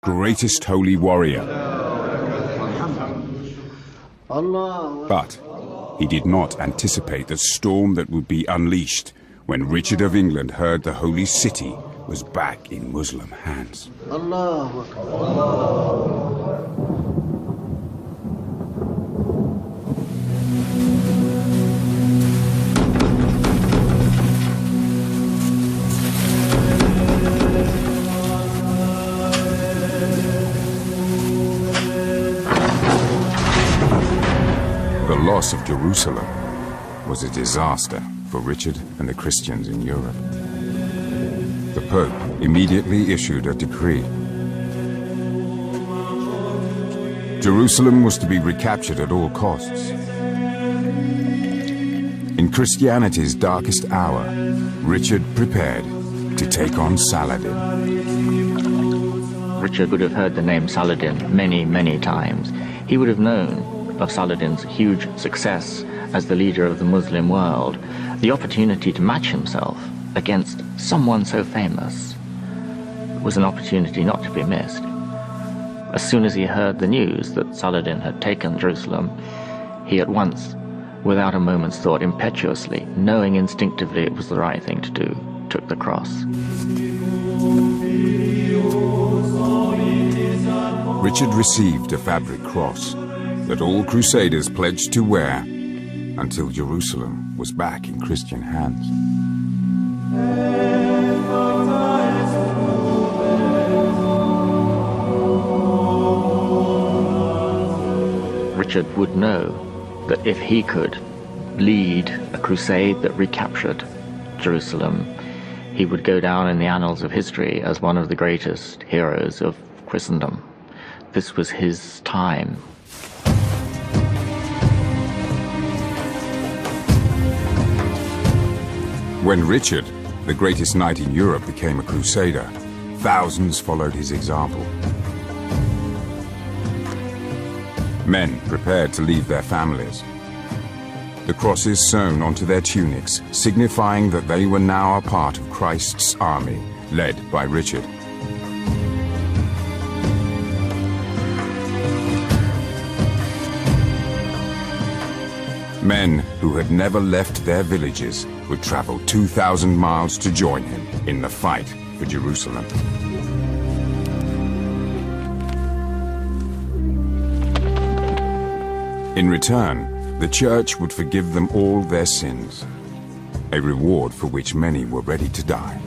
greatest holy warrior. But he did not anticipate the storm that would be unleashed when Richard of England heard the holy city was back in Muslim hands. The loss of Jerusalem was a disaster for Richard and the Christians in Europe. The Pope immediately issued a decree. Jerusalem was to be recaptured at all costs. In Christianity's darkest hour, Richard prepared to take on Saladin. Richard would have heard the name Saladin many, many times. He would have known of Saladin's huge success as the leader of the Muslim world. The opportunity to match himself against someone so famous was an opportunity not to be missed. As soon as he heard the news that Saladin had taken Jerusalem, he at once, without a moment's thought, impetuously, knowing instinctively it was the right thing to do, took the cross. Richard received a fabric cross that all crusaders pledged to wear until Jerusalem was back in Christian hands. Richard would know that if he could lead a crusade that recaptured Jerusalem, he would go down in the annals of history as one of the greatest heroes of Christendom. This was his time. When Richard, the greatest knight in Europe, became a crusader, thousands followed his example. Men prepared to leave their families. The crosses sewn onto their tunics, signifying that they were now a part of Christ's army, led by Richard. Men who had never left their villages would travel 2,000 miles to join him in the fight for Jerusalem. In return, the Church would forgive them all their sins, a reward for which many were ready to die.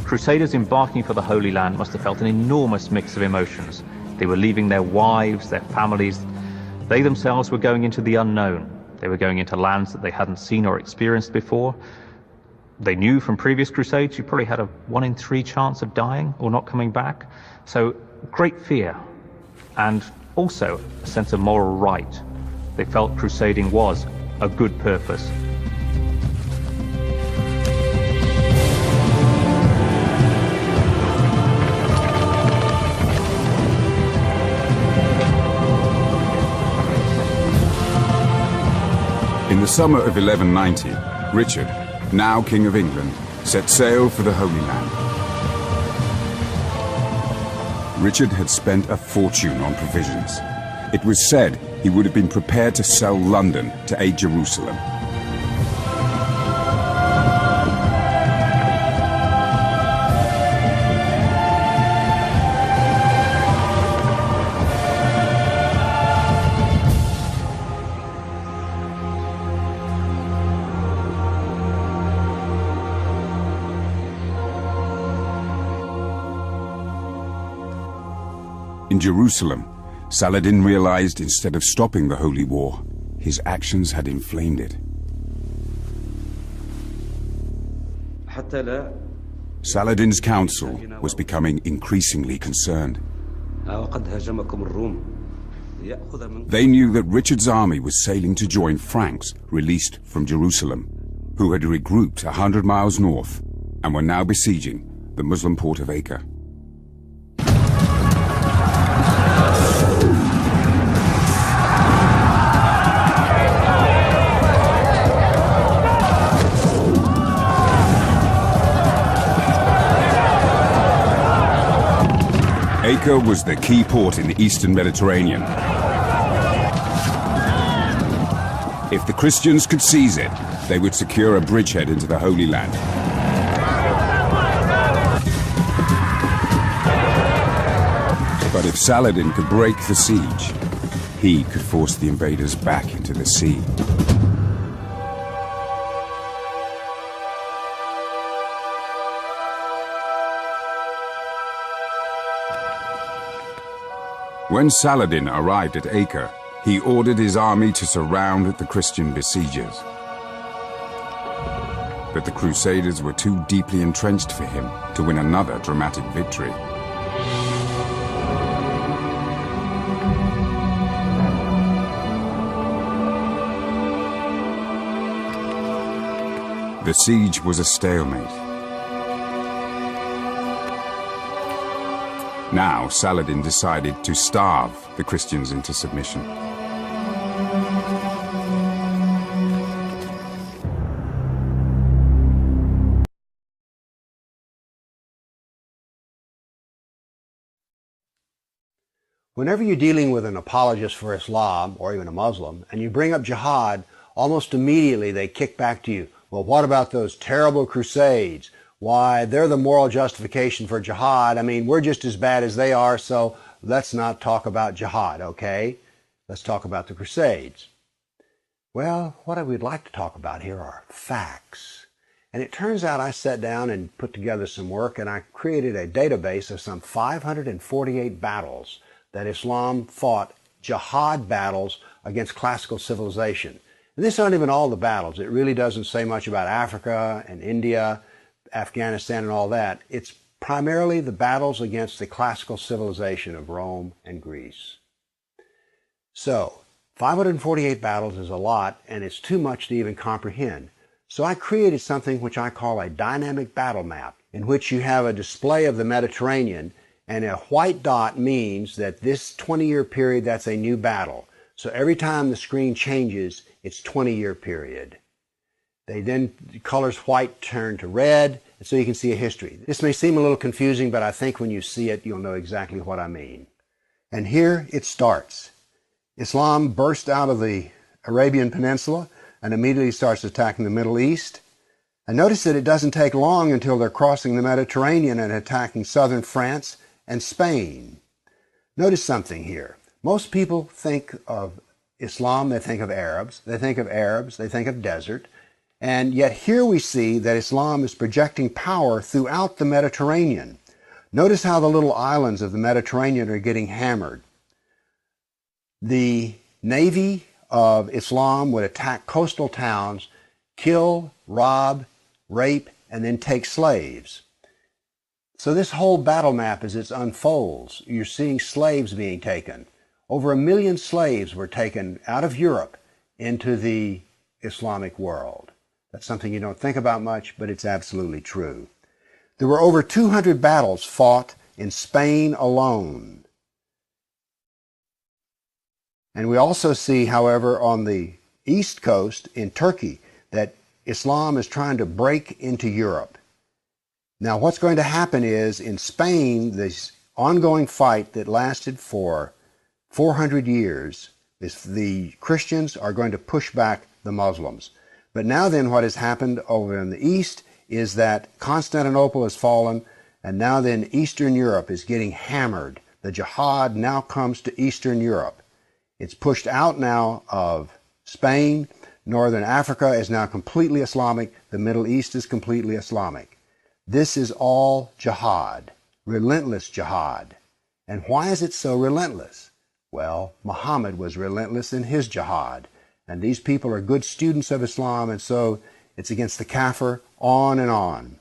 Crusaders embarking for the Holy Land must have felt an enormous mix of emotions. They were leaving their wives, their families. They themselves were going into the unknown. They were going into lands that they hadn't seen or experienced before. They knew from previous crusades you probably had a 1 in 3 chance of dying or not coming back. So great fear, and also a sense of moral right. They felt crusading was a good purpose. In the summer of 1190, Richard, now King of England, set sail for the Holy Land. Richard had spent a fortune on provisions. It was said he would have been prepared to sell London to aid Jerusalem. In Jerusalem, Saladin realized instead of stopping the Holy War, his actions had inflamed it. Saladin's council was becoming increasingly concerned. They knew that Richard's army was sailing to join Franks released from Jerusalem, who had regrouped 100 miles north and were now besieging the Muslim port of Acre. Acre was the key port in the eastern Mediterranean. If the Christians could seize it, they would secure a bridgehead into the Holy Land. But if Saladin could break the siege, he could force the invaders back into the sea. When Saladin arrived at Acre, he ordered his army to surround the Christian besiegers. But the Crusaders were too deeply entrenched for him to win another dramatic victory. The siege was a stalemate. Now Saladin decided to starve the Christians into submission. Whenever you're dealing with an apologist for Islam, or even a Muslim, and you bring up jihad, almost immediately they kick back to you, well, what about those terrible crusades? Why, they're the moral justification for jihad. I mean, we're just as bad as they are, so let's not talk about jihad, okay? Let's talk about the crusades. Well, what I would like to talk about here are facts. And it turns out I sat down and put together some work, and I created a database of some 548 battles that Islam fought, jihad battles against classical civilization. And this aren't even all the battles. It really doesn't say much about Africa and India, Afghanistan and all that. It's primarily the battles against the classical civilization of Rome and Greece. So, 548 battles is a lot, and it's too much to even comprehend. So I created something which I call a dynamic battle map, in which you have a display of the Mediterranean, and a white dot means that this 20-year period, that's a new battle. So every time the screen changes, it's 20-year period. The colors white turn to red, and so you can see a history. This may seem a little confusing, but I think when you see it, you'll know exactly what I mean. And here it starts. Islam burst out of the Arabian Peninsula and immediately starts attacking the Middle East. And notice that it doesn't take long until they're crossing the Mediterranean and attacking southern France and Spain. Notice something here. Most people think of Islam, they think of Arabs, they think of desert, and yet here we see that Islam is projecting power throughout the Mediterranean. Notice how the little islands of the Mediterranean are getting hammered. The navy of Islam would attack coastal towns, kill, rob, rape, and then take slaves. So this whole battle map, as it unfolds, you're seeing slaves being taken. Over 1 million slaves were taken out of Europe into the Islamic world. That's something you don't think about much, but it's absolutely true. There were over 200 battles fought in Spain alone. And we also see, however, on the east coast in Turkey, that Islam is trying to break into Europe. Now, what's going to happen is, in Spain, this ongoing fight that lasted for 400 years, the Christians are going to push back the Muslims. But now then, what has happened over in the east is that Constantinople has fallen, and now then Eastern Europe is getting hammered. The jihad now comes to Eastern Europe. It's pushed out now of Spain. Northern Africa is now completely Islamic. The Middle East is completely Islamic. This is all jihad, relentless jihad. And why is it so relentless? Well, Muhammad was relentless in his jihad. And these people are good students of Islam, and so it's against the kafir, on and on.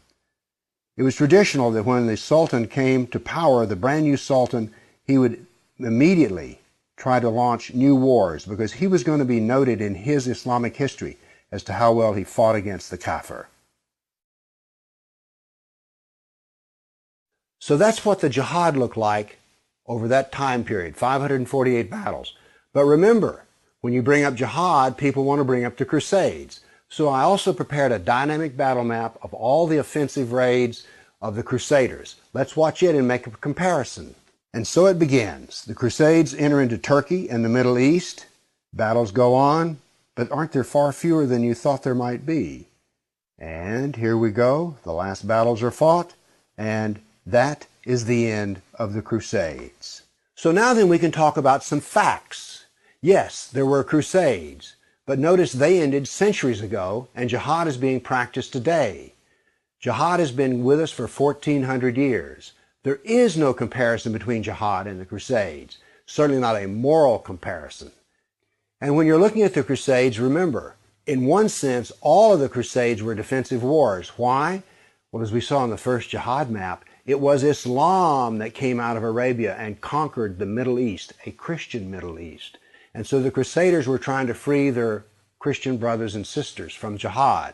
It was traditional that when the Sultan came to power, the brand new Sultan, he would immediately try to launch new wars, because he was going to be noted in his Islamic history as to how well he fought against the kafir. So that's what the jihad looked like over that time period, 548 battles. But remember, when you bring up jihad, people want to bring up the Crusades. So I also prepared a dynamic battle map of all the offensive raids of the Crusaders. Let's watch it and make a comparison. And so it begins. The Crusades enter into Turkey and the Middle East. Battles go on, but aren't there far fewer than you thought there might be? And here we go. The last battles are fought, and that is the end of the Crusades. So now then we can talk about some facts. Yes, there were Crusades, but notice they ended centuries ago, and jihad is being practiced today. Jihad has been with us for 1,400 years. There is no comparison between jihad and the Crusades, certainly not a moral comparison. And when you're looking at the Crusades, remember, in one sense, all of the Crusades were defensive wars. Why? Well, as we saw on the first jihad map, it was Islam that came out of Arabia and conquered the Middle East, a Christian Middle East. And so the Crusaders were trying to free their Christian brothers and sisters from jihad.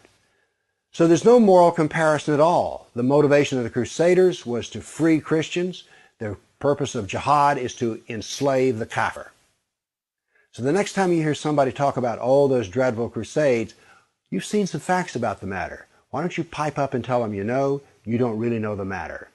So there's no moral comparison at all. The motivation of the Crusaders was to free Christians. The purpose of jihad is to enslave the kafir. So the next time you hear somebody talk about, oh, those dreadful Crusades, you've seen some facts about the matter. Why don't you pipe up and tell them you know, you don't really know the matter.